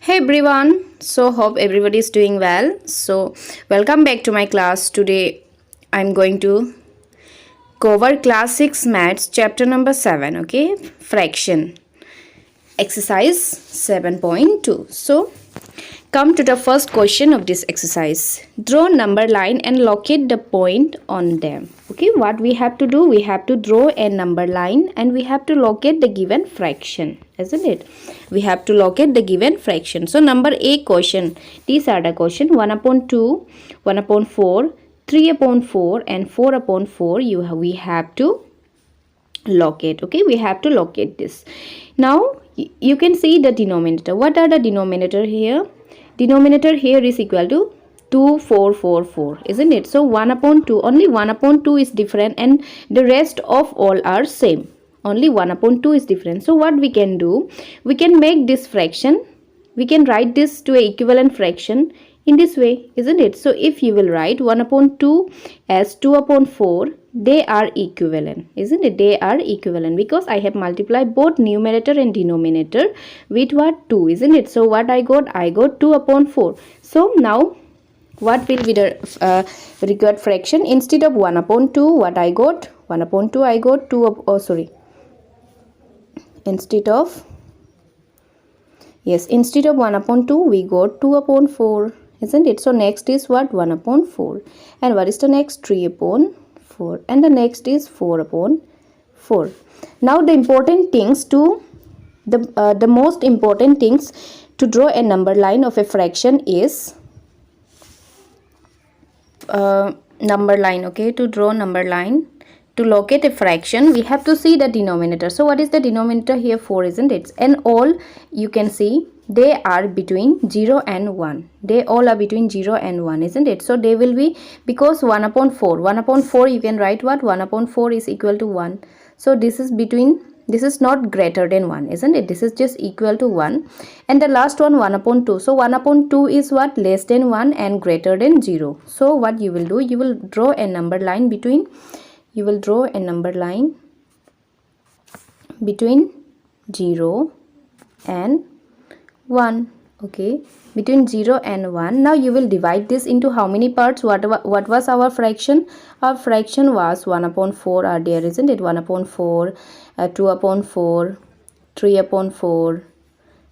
Hey everyone, so hope everybody is doing well. So, welcome back to my class. Today, I'm going to cover class 6 maths chapter number 7, okay? Fraction, exercise 7.2. So, come to the first question of this exercise. Draw number line and locate the point on them. Okay, what we have to do? We have to draw a number line and we have to locate the given fraction, isn't it? We have to locate the given fraction. So, number A question. These are the question 1 upon 2, 1 upon 4, 3 upon 4 and 4 upon 4. We have to locate. Okay, we have to locate this. Now, you can see the denominator. What are the denominator here? Denominator here is equal to 2 4 4 4, isn't it? So 1 upon 2, only 1 upon 2 is different and the rest of all are same. Only 1 upon 2 is different. So what we can do, we can make this fraction, we can write this to a equivalent fraction in this way, isn't it? So if you will write 1 upon 2 as 2 upon 4, they are equivalent, isn't it? They are equivalent because I have multiplied both numerator and denominator with what? 2, isn't it? So what I got 2 upon 4. So now what will be the required fraction? Instead of 1 upon 2, what I got? 1 upon 2 I got 2 instead of 1 upon 2 we got 2 upon 4, isn't it? So next is what? 1 upon 4. And what is the next? 3 upon 4. And the next is 4 upon 4. Now the important things to the most important things to draw a number line of a fraction is number line. Okay, to draw number line, to locate a fraction, we have to see the denominator. So what is the denominator here? 4, isn't it? And all you can see they are between 0 and 1. They all are between 0 and 1, isn't it? So they will be, because 1 upon 4, 1 upon 4 you can write what? 1 upon 4 is equal to 1. So this is between, this is not greater than 1, isn't it? This is just equal to 1. And the last one, 1 upon 2. So 1 upon 2 is what? Less than 1 and greater than 0. So what you will do, you will draw a number line between, you will draw a number line between 0 and 1. Okay, between 0 and 1. Now you will divide this into how many parts? What was our fraction? Our fraction was 1 upon 4 are there, isn't it? 1 upon 4, 2 upon 4, 3 upon 4,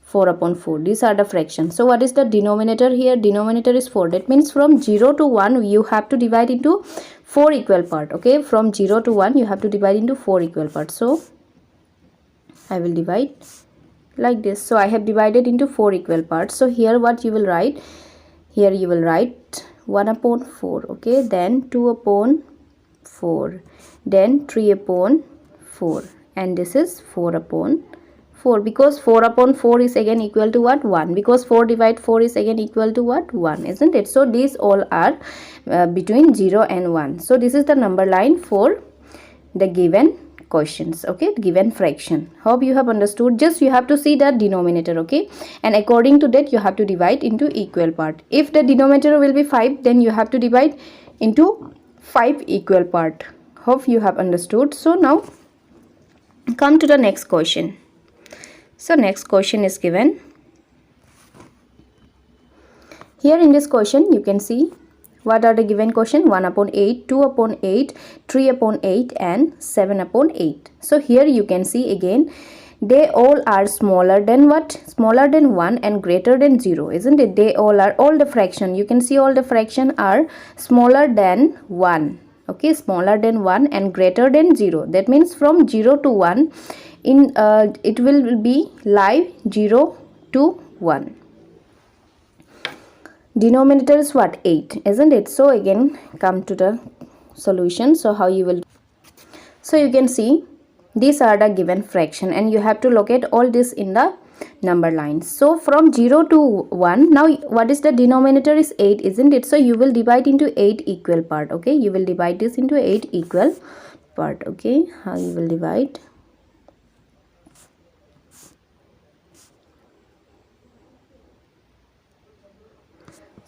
4 upon 4. These are the fractions. So what is the denominator here? Denominator is 4. That means from 0 to 1 you have to divide into 4 equal part. Okay, from 0 to 1 you have to divide into 4 equal parts. So I will divide like this. So I have divided into 4 equal parts. So here what you will write? Here you will write 1 upon 4. Okay, then 2 upon 4, then 3 upon 4, and this is 4 upon 4, because 4 upon 4 is again equal to what? 1, because 4 divide 4 is again equal to what? 1, isn't it? So these all are between 0 and 1. So this is the number line for the given questions. Okay, given fraction. Hope you have understood. Just you have to see the denominator. Okay, and according to that you have to divide into equal part. If the denominator will be 5, then you have to divide into 5 equal part. Hope you have understood. So now come to the next question. So next question is given. Here in this question you can see what are the given question? 1 upon 8, 2 upon 8, 3 upon 8 and 7 upon 8. So here you can see again they all are smaller than what? Smaller than 1 and greater than 0, isn't it? They all are, all the fraction, you can see all the fraction are smaller than 1. Okay, smaller than 1 and greater than 0. That means from 0 to 1 in it will be like 0 to 1. Denominator is what? 8, isn't it? So again come to the solution. So how you will, so you can see these are the given fraction and you have to locate all this in the number lines. So from 0 to 1, now what is the denominator is 8, isn't it? So you will divide into 8 equal part. Okay, you will divide this into 8 equal part. Okay, how you will divide?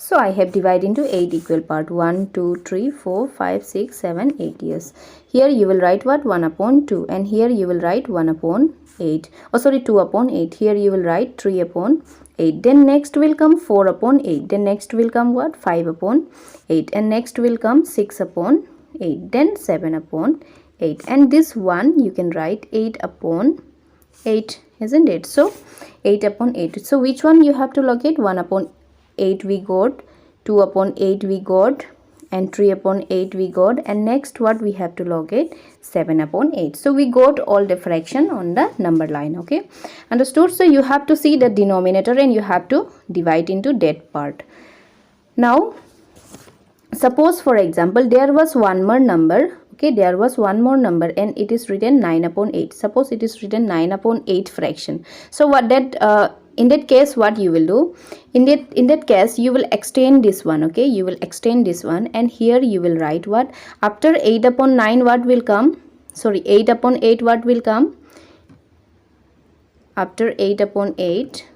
So I have divided into 8 equal part. 1, 2, 3, 4, 5, 6, 7, 8. Yes. Here you will write what? 1 upon 2. And here you will write 1 upon 8. Oh, sorry, 2 upon 8. Here you will write 3 upon 8. Then next will come 4 upon 8. Then next will come what? 5 upon 8. And next will come 6 upon 8. Then 7 upon 8. And this one you can write 8 upon 8. Isn't it? So 8 upon 8. So which one you have to locate? 1 upon 8 we got, 2 upon 8 we got, and 3 upon 8 we got, and next what we have to locate? 7 upon 8. So we got all the fraction on the number line. Okay, understood? So you have to see the denominator and you have to divide into that part. Now suppose for example there was one more number. Okay, there was one more number and it is written 9 upon 8. Suppose it is written 9 upon 8 fraction. So what that in that case what you will do? In that case you will extend this one. Okay, you will extend this one, and here you will write what? After 8 upon 9 what will come? Sorry, 8 upon 8 what will come? After 8 upon 8.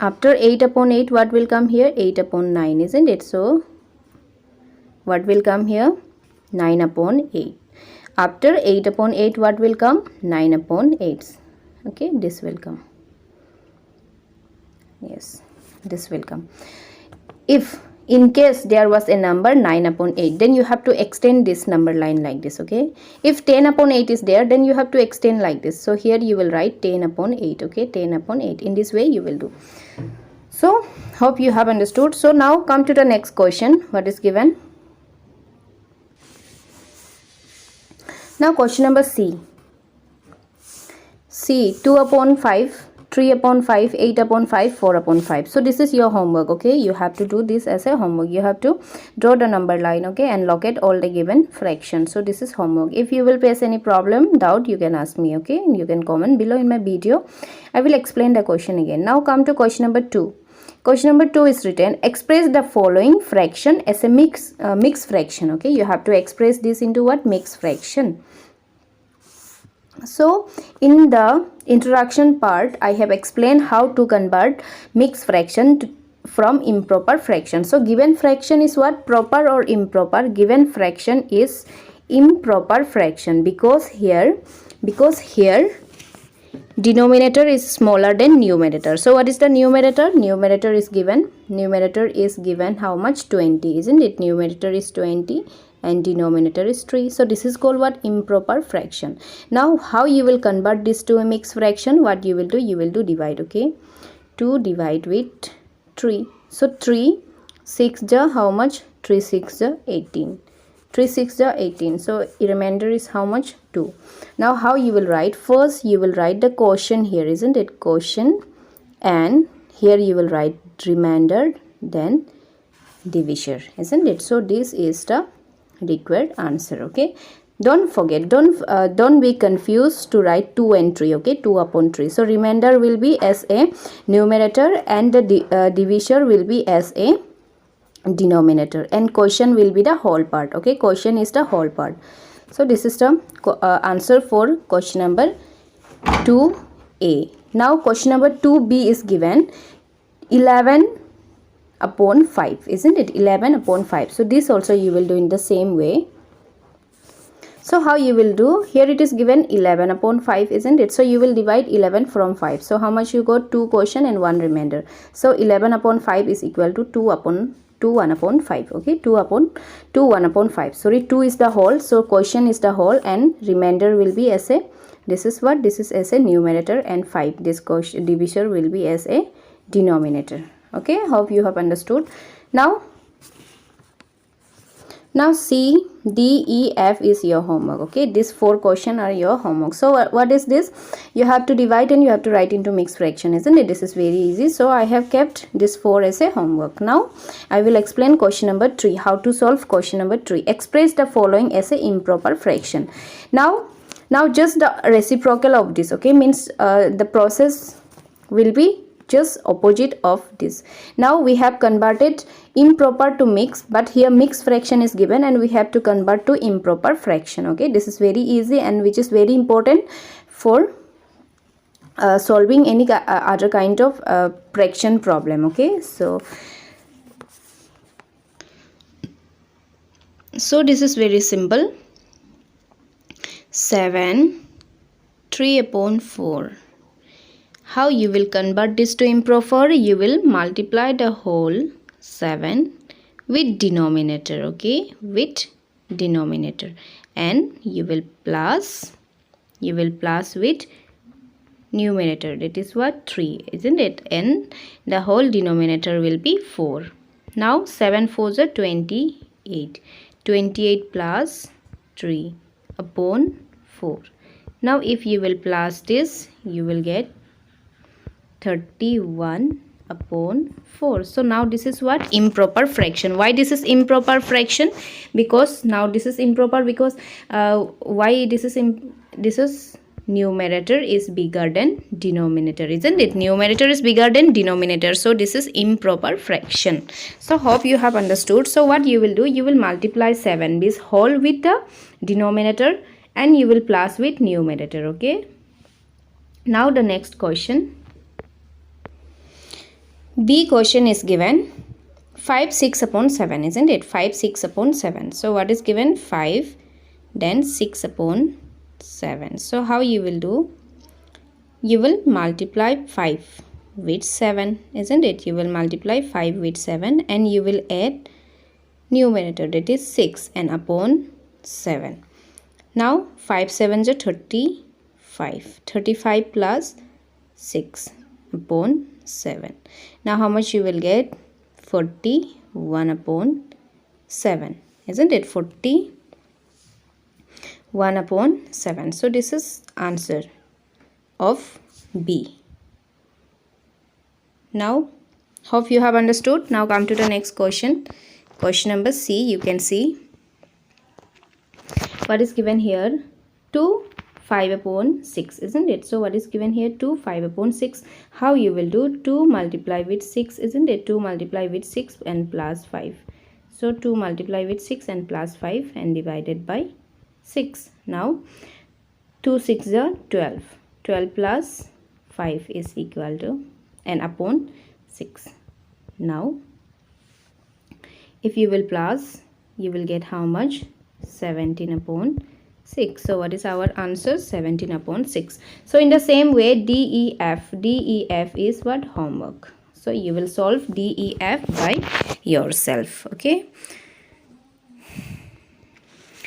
After 8 upon 8 what will come here? 8 upon 9, isn't it? So what will come here? 9 upon 8. After 8 upon 8 what will come? 9 upon 8. Okay, this will come. Yes, this will come. If in case there was a number 9 upon 8, then you have to extend this number line like this. Okay, if 10 upon 8 is there, then you have to extend like this. So here you will write 10 upon 8. Okay, 10 upon 8. In this way you will do. So hope you have understood. So now come to the next question. What is given? Now question number C. C, 2 upon 5, 3 upon 5, 8 upon 5, 4 upon 5. So this is your homework. Okay, you have to do this as a homework. You have to draw the number line. Okay, and locate all the given fractions. So this is homework. If you will face any problem, doubt, you can ask me. Okay, you can comment below in my video. I will explain the question again. Now come to question number 2. Question number 2 is written, express the following fraction as a mixed fraction. Okay, you have to express this into what? Mixed fraction. So in the introduction part I have explained how to convert mixed fraction from improper fraction. So given fraction is what? Proper or improper? Given fraction is improper fraction because here denominator is smaller than numerator. So what is the numerator? Numerator is given how much? 20, isn't it? Numerator is 20 and denominator is 3. So this is called what? Improper fraction. Now how you will convert this to a mixed fraction? What you will do? You will do divide. Okay, 2 divide with 3. So 3 6 ja how much? 3 6 ja 18. 3 6 ja 18. So remainder is how much? 2. Now how you will write? First you will write the quotient here, isn't it? Quotient, and here you will write remainder, then divisor, isn't it? So this is the required answer. Okay, don't forget, don't be confused to write 2 and 3. Okay, 2 upon 3. So remainder will be as a numerator and the divisor will be as a denominator, and quotient will be the whole part. Okay, quotient is the whole part. So this is the answer for question number 2A. Now question number 2B is given 11 upon 5, isn't it? 11 upon 5. So this also you will do in the same way. So how you will do? Here it is given 11 upon 5, isn't it? So you will divide 11 from 5. So how much you got? 2 quotient and 1 remainder. So 11 upon 5 is equal to 2 upon 1 upon 5. Okay, 2 upon 1 upon 5. Sorry, 2 is the whole, so quotient is the whole and remainder will be as a, this is what? This is as a numerator, and 5, this quotient divisor will be as a denominator. Okay, hope you have understood. Now C, D, E, F is your homework. Okay, these 4 questions are your homework. So what is this? You have to divide and you have to write into mixed fraction, isn't it? This is very easy. So I have kept this 4 as a homework. Now I will explain question number 3. How to solve question number 3. Express the following as a improper fraction. Now just the reciprocal of this. Okay, means the process will be just opposite of this. Now we have converted improper to mixed, but here mixed fraction is given and we have to convert to improper fraction. Okay, this is very easy and which is very important for solving any other kind of fraction problem. Okay, so this is very simple. 7 3 upon 4. How you will convert this to improper? You will multiply the whole 7 with denominator, okay, with denominator, and you will plus with numerator, that is what, 3, isn't it? And the whole denominator will be 4. Now 7 4s are 28. 28 plus 3 upon 4. Now if you will plus this, you will get 31 upon 4. So now this is what, improper fraction. Why this is improper fraction? Because now this is improper because why this is numerator is bigger than denominator, isn't it? Numerator is bigger than denominator, so this is improper fraction. So hope you have understood. So what you will do, you will multiply 7 this whole with the denominator and you will plus with numerator. Okay, now the next question. B question is given 5 6 upon 7, isn't it? 5 6 upon 7. So what is given? 5 then 6 upon 7. So how you will do? You will multiply 5 with 7, isn't it? You will multiply 5 with 7 and you will add numerator, that is 6, and upon 7. Now 5 7s are 35. 35 plus 6 upon 7. Now how much you will get? 41 upon 7, isn't it? 41 upon 7. So this is answer of B. Now hope you have understood. Now come to the next question. Question number C. You can see what is given here. 2 5 upon 6, isn't it? So what is given here? 2 5 upon 6. How you will do? 2 multiply with 6, isn't it? 2 multiply with 6 and plus 5. So 2 multiply with 6 and plus 5 and divided by 6. Now 2 6 are 12. 12 plus 5 is equal to, and upon 6. Now if you will plus, you will get how much? 17 upon 6. So what is our answer? 17 upon 6. So in the same way, DEF is what? Homework. So you will solve DEF by yourself. Okay,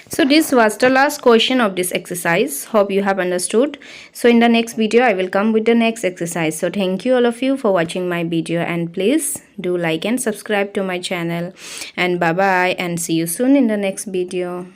so this was the last question of this exercise. Hope you have understood. So in the next video I will come with the next exercise. So thank you all of you for watching my video, and please do like and subscribe to my channel, and bye bye, and see you soon in the next video.